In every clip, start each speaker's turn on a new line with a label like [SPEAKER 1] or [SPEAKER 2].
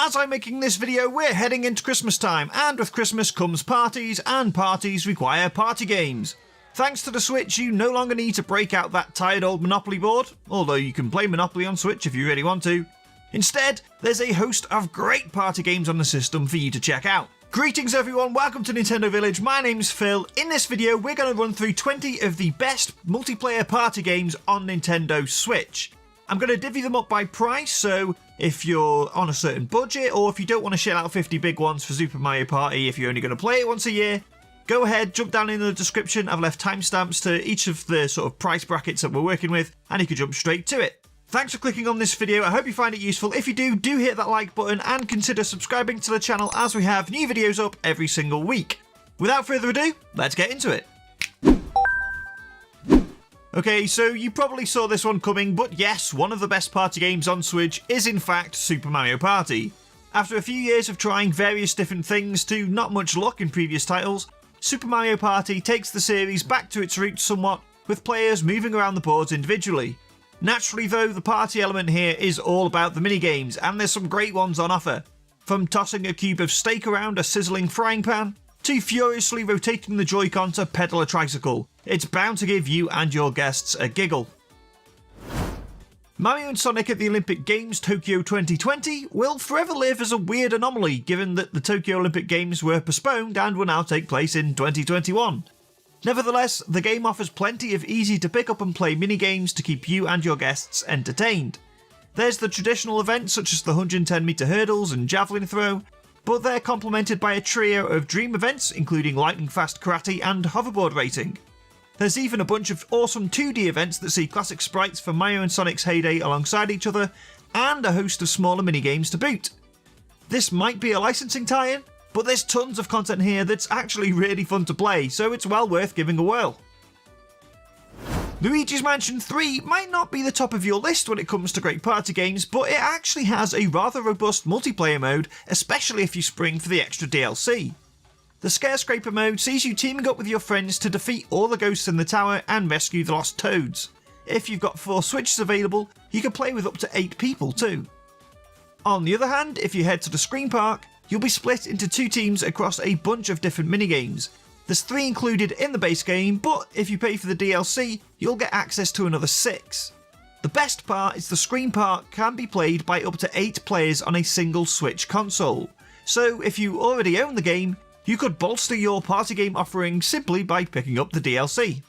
[SPEAKER 1] As I'm making this video, we're heading into Christmas time, and with Christmas comes parties, and parties require party games. Thanks to the Switch, you no longer need to break out that tired old Monopoly board, although you can play Monopoly on Switch if you really want to. Instead, there's a host of great party games on the system for you to check out. Greetings everyone, welcome to Nintendo Village, my name's Phil. In this video, we're going to run through 20 of the best multiplayer party games on Nintendo Switch. I'm going to divvy them up by price, so if you're on a certain budget, or if you don't want to shell out 50 big ones for Super Mario Party if you're only going to play it once a year, go ahead, jump down in the description, I've left timestamps to each of the sort of price brackets that we're working with, and you can jump straight to it. Thanks for clicking on this video, I hope you find it useful. If you do hit that like button and consider subscribing to the channel as we have new videos up every single week. Without further ado, let's get into it. Okay, so you probably saw this one coming, but yes, one of the best party games on Switch is in fact Super Mario Party. After a few years of trying various different things to not much luck in previous titles, Super Mario Party takes the series back to its roots somewhat, with players moving around the boards individually. Naturally though, the party element here is all about the minigames, and there's some great ones on offer. From tossing a cube of steak around a sizzling frying pan, to furiously rotating the Joy-Con to pedal a tricycle, it's bound to give you and your guests a giggle. Mario and Sonic at the Olympic Games Tokyo 2020 will forever live as a weird anomaly given that the Tokyo Olympic Games were postponed and will now take place in 2021. Nevertheless, the game offers plenty of easy to pick up and play minigames to keep you and your guests entertained. There's the traditional events such as the 110-meter hurdles and javelin throw, but they're complemented by a trio of dream events including lightning-fast karate and hoverboard racing. There's even a bunch of awesome 2D events that see classic sprites from Mario and Sonic's heyday alongside each other, and a host of smaller minigames to boot. This might be a licensing tie-in, but there's tons of content here that's actually really fun to play, so it's well worth giving a whirl. Luigi's Mansion 3 might not be the top of your list when it comes to great party games, but it actually has a rather robust multiplayer mode, especially if you spring for the extra DLC. The Scarescraper mode sees you teaming up with your friends to defeat all the ghosts in the tower and rescue the lost toads. If you've got 4 Switches available, you can play with up to 8 people too. On the other hand, if you head to the Scream Park, you'll be split into 2 teams across a bunch of different minigames. There's 3 included in the base game, but if you pay for the DLC, you'll get access to another 6. The best part is the Scream Park can be played by up to 8 players on a single Switch console. So if you already own the game, you could bolster your party game offering simply by picking up the DLC.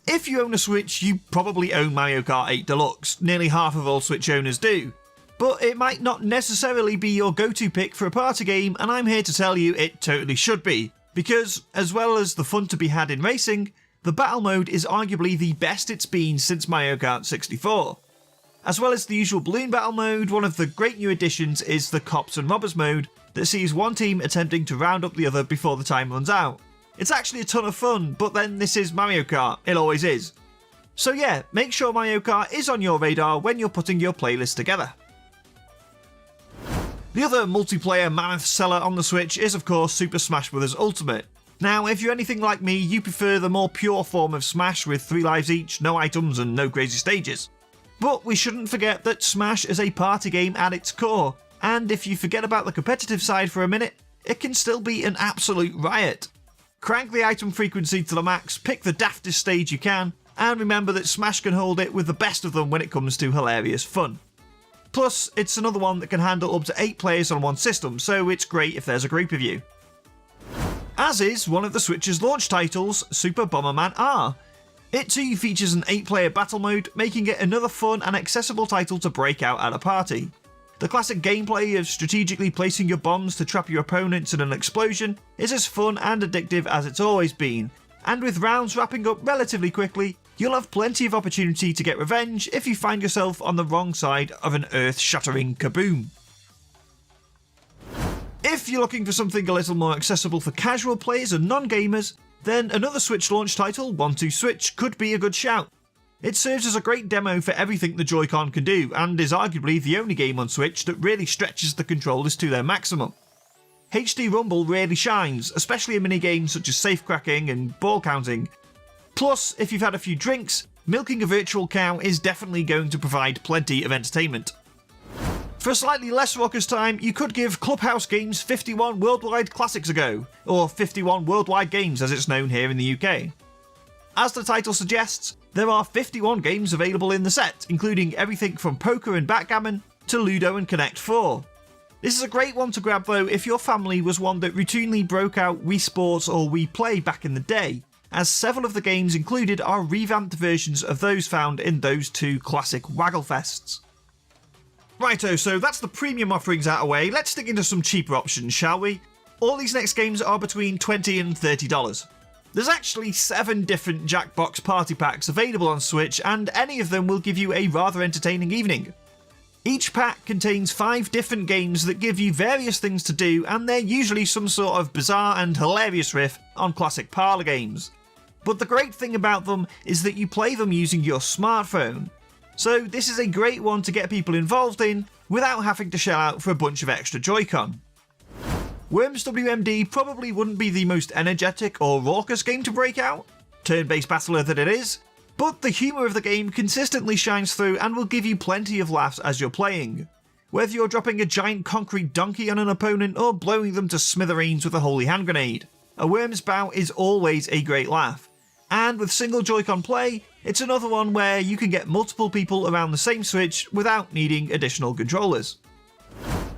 [SPEAKER 1] If you own a Switch, you probably own Mario Kart 8 Deluxe, nearly half of all Switch owners do. But it might not necessarily be your go-to pick for a party game, and I'm here to tell you it totally should be, because as well as the fun to be had in racing, the battle mode is arguably the best it's been since Mario Kart 64. As well as the usual balloon battle mode, one of the great new additions is the Cops and Robbers mode, that sees one team attempting to round up the other before the time runs out. It's actually a ton of fun, but then this is Mario Kart, it always is. So yeah, make sure Mario Kart is on your radar when you're putting your playlist together. The other multiplayer mammoth seller on the Switch is of course Super Smash Bros. Ultimate. Now if you're anything like me, you prefer the more pure form of Smash with 3 lives each, no items and no crazy stages. But we shouldn't forget that Smash is a party game at its core, and if you forget about the competitive side for a minute, it can still be an absolute riot. Crank the item frequency to the max, pick the daftest stage you can, and remember that Smash can hold it with the best of them when it comes to hilarious fun. Plus, it's another one that can handle up to 8 players on one system, so it's great if there's a group of you. As is one of the Switch's launch titles, Super Bomberman R. It too features an 8-player battle mode, making it another fun and accessible title to break out at a party. The classic gameplay of strategically placing your bombs to trap your opponents in an explosion is as fun and addictive as it's always been, and with rounds wrapping up relatively quickly, you'll have plenty of opportunity to get revenge if you find yourself on the wrong side of an earth-shattering kaboom. If you're looking for something a little more accessible for casual players and non-gamers, then another Switch launch title, 1-2-Switch, could be a good shout. It serves as a great demo for everything the Joy-Con can do, and is arguably the only game on Switch that really stretches the controllers to their maximum. HD Rumble really shines, especially in minigames such as safe cracking and ball counting. Plus, if you've had a few drinks, milking a virtual cow is definitely going to provide plenty of entertainment. For a slightly less raucous time, you could give Clubhouse Games 51 Worldwide Classics a go, or 51 Worldwide Games as it's known here in the UK. As the title suggests, there are 51 games available in the set, including everything from poker and backgammon to Ludo and Connect 4. This is a great one to grab though if your family was one that routinely broke out Wii Sports or Wii Play back in the day, as several of the games included are revamped versions of those found in those two classic Wagglefests. Righto, so that's the premium offerings out of the way. Let's dig into some cheaper options, shall we? All these next games are between $20 and $30. There's actually 7 different Jackbox party packs available on Switch, and any of them will give you a rather entertaining evening. Each pack contains 5 different games that give you various things to do, and they're usually some sort of bizarre and hilarious riff on classic parlour games. But the great thing about them is that you play them using your smartphone. So this is a great one to get people involved in without having to shell out for a bunch of extra Joy-Con. Worms WMD probably wouldn't be the most energetic or raucous game to break out, turn-based battler that it is, but the humour of the game consistently shines through and will give you plenty of laughs as you're playing. Whether you're dropping a giant concrete donkey on an opponent or blowing them to smithereens with a holy hand grenade, a Worms bout is always a great laugh. And with single Joy-Con play, it's another one where you can get multiple people around the same Switch without needing additional controllers.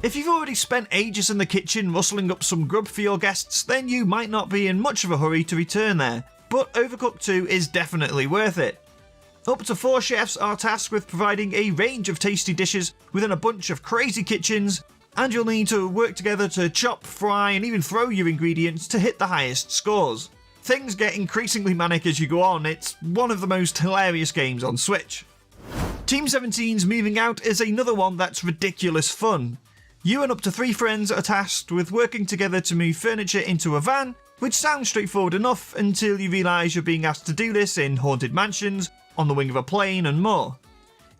[SPEAKER 1] If you've already spent ages in the kitchen rustling up some grub for your guests, then you might not be in much of a hurry to return there, but Overcooked 2 is definitely worth it. Up to 4 chefs are tasked with providing a range of tasty dishes within a bunch of crazy kitchens, and you'll need to work together to chop, fry, and even throw your ingredients to hit the highest scores. Things get increasingly manic as you go on. It's one of the most hilarious games on Switch. Team 17's Moving Out is another one that's ridiculous fun. You and up to 3 friends are tasked with working together to move furniture into a van, which sounds straightforward enough until you realise you're being asked to do this in haunted mansions, on the wing of a plane, and more.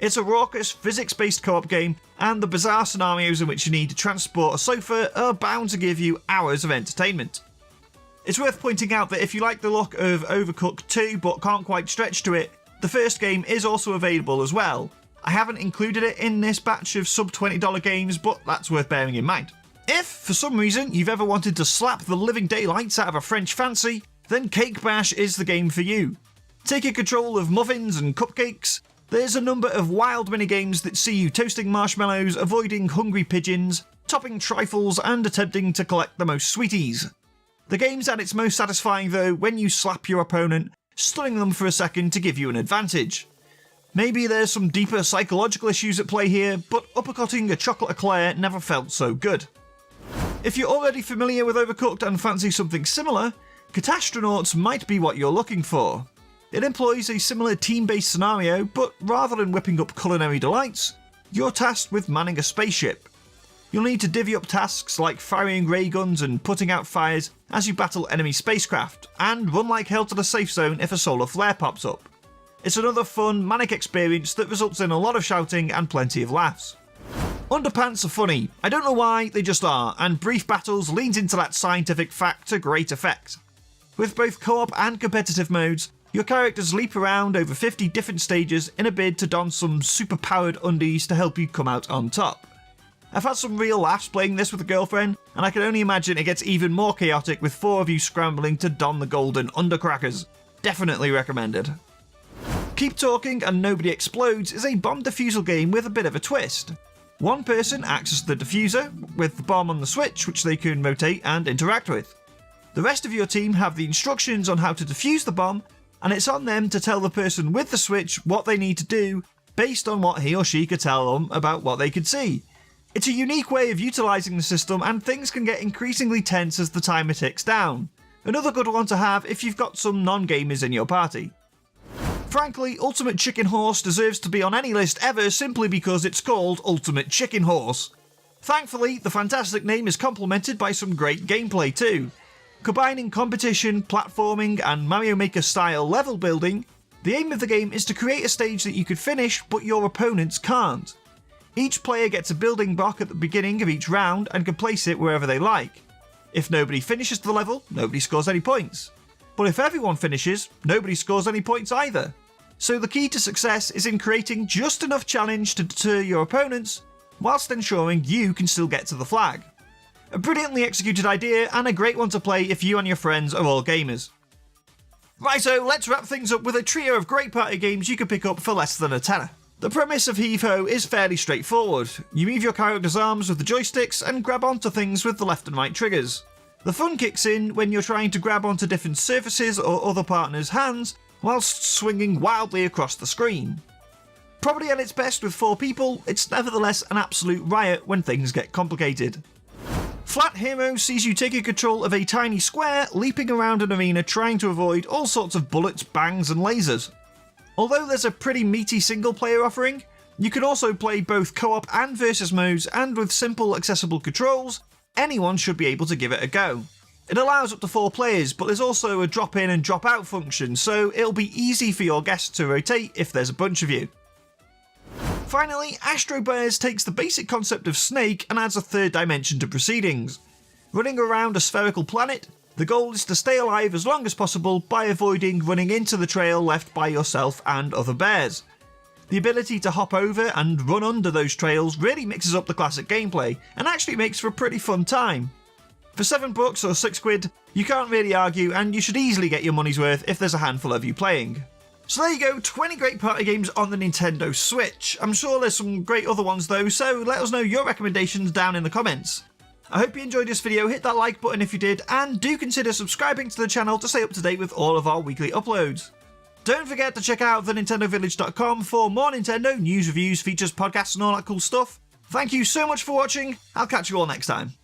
[SPEAKER 1] It's a raucous, physics-based co-op game, and the bizarre scenarios in which you need to transport a sofa are bound to give you hours of entertainment. It's worth pointing out that if you like the look of Overcooked 2 but can't quite stretch to it, the first game is also available as well. I haven't included it in this batch of sub $20 games, but that's worth bearing in mind. If, for some reason, you've ever wanted to slap the living daylights out of a French fancy, then Cake Bash is the game for you. Taking control of muffins and cupcakes, there's a number of wild minigames that see you toasting marshmallows, avoiding hungry pigeons, topping trifles, and attempting to collect the most sweeties. The game's at its most satisfying though when you slap your opponent, stunning them for a second to give you an advantage. Maybe there's some deeper psychological issues at play here, but uppercutting a chocolate eclair never felt so good. If you're already familiar with Overcooked and fancy something similar, Catastronauts might be what you're looking for. It employs a similar team-based scenario, but rather than whipping up culinary delights, you're tasked with manning a spaceship. You'll need to divvy up tasks like firing ray guns and putting out fires as you battle enemy spacecraft, and run like hell to the safe zone if a solar flare pops up. It's another fun, manic experience that results in a lot of shouting and plenty of laughs. Underpants are funny, I don't know why, they just are, and Brief Battles leans into that scientific fact to great effect. With both co-op and competitive modes, your characters leap around over 50 different stages in a bid to don some super-powered undies to help you come out on top. I've had some real laughs playing this with a girlfriend, and I can only imagine it gets even more chaotic with 4 of you scrambling to don the golden undercrackers. Definitely recommended. Keep Talking and Nobody Explodes is a bomb defusal game with a bit of a twist. One person acts as the diffuser, with the bomb on the switch which they can rotate and interact with. The rest of your team have the instructions on how to defuse the bomb, and it's on them to tell the person with the switch what they need to do based on what he or she could tell them about what they could see. It's a unique way of utilising the system, and things can get increasingly tense as the timer ticks down. Another good one to have if you've got some non-gamers in your party. Frankly, Ultimate Chicken Horse deserves to be on any list ever simply because it's called Ultimate Chicken Horse. Thankfully, the fantastic name is complemented by some great gameplay too. Combining competition, platforming, and Mario Maker style level building, the aim of the game is to create a stage that you could finish but your opponents can't. Each player gets a building block at the beginning of each round and can place it wherever they like. If nobody finishes the level, nobody scores any points. But if everyone finishes, nobody scores any points either. So the key to success is in creating just enough challenge to deter your opponents, whilst ensuring you can still get to the flag. A brilliantly executed idea and a great one to play if you and your friends are all gamers. Righto, let's wrap things up with a trio of great party games you can pick up for less than a tenner. The premise of Heave Ho is fairly straightforward. You move your character's arms with the joysticks and grab onto things with the left and right triggers. The fun kicks in when you're trying to grab onto different surfaces or other partners' hands whilst swinging wildly across the screen. Probably at its best with 4 people, it's nevertheless an absolute riot when things get complicated. Flat Hero sees you taking control of a tiny square, leaping around an arena trying to avoid all sorts of bullets, bangs and lasers. Although there's a pretty meaty single player offering, you can also play both co-op and versus modes, and with simple accessible controls, anyone should be able to give it a go. It allows up to 4 players, but there's also a drop in and drop out function, so it'll be easy for your guests to rotate if there's a bunch of you. Finally, Astro Bears takes the basic concept of Snake and adds a third dimension to proceedings. Running around a spherical planet, the goal is to stay alive as long as possible by avoiding running into the trail left by yourself and other bears. The ability to hop over and run under those trails really mixes up the classic gameplay and actually makes for a pretty fun time. For $7 or £6, you can't really argue, and you should easily get your money's worth if there's a handful of you playing. So there you go, 20 great party games on the Nintendo Switch. I'm sure there's some great other ones though, so let us know your recommendations down in the comments. I hope you enjoyed this video, hit that like button if you did, and do consider subscribing to the channel to stay up to date with all of our weekly uploads. Don't forget to check out thenintendovillage.com for more Nintendo news, reviews, features, podcasts and all that cool stuff. Thank you so much for watching, I'll catch you all next time.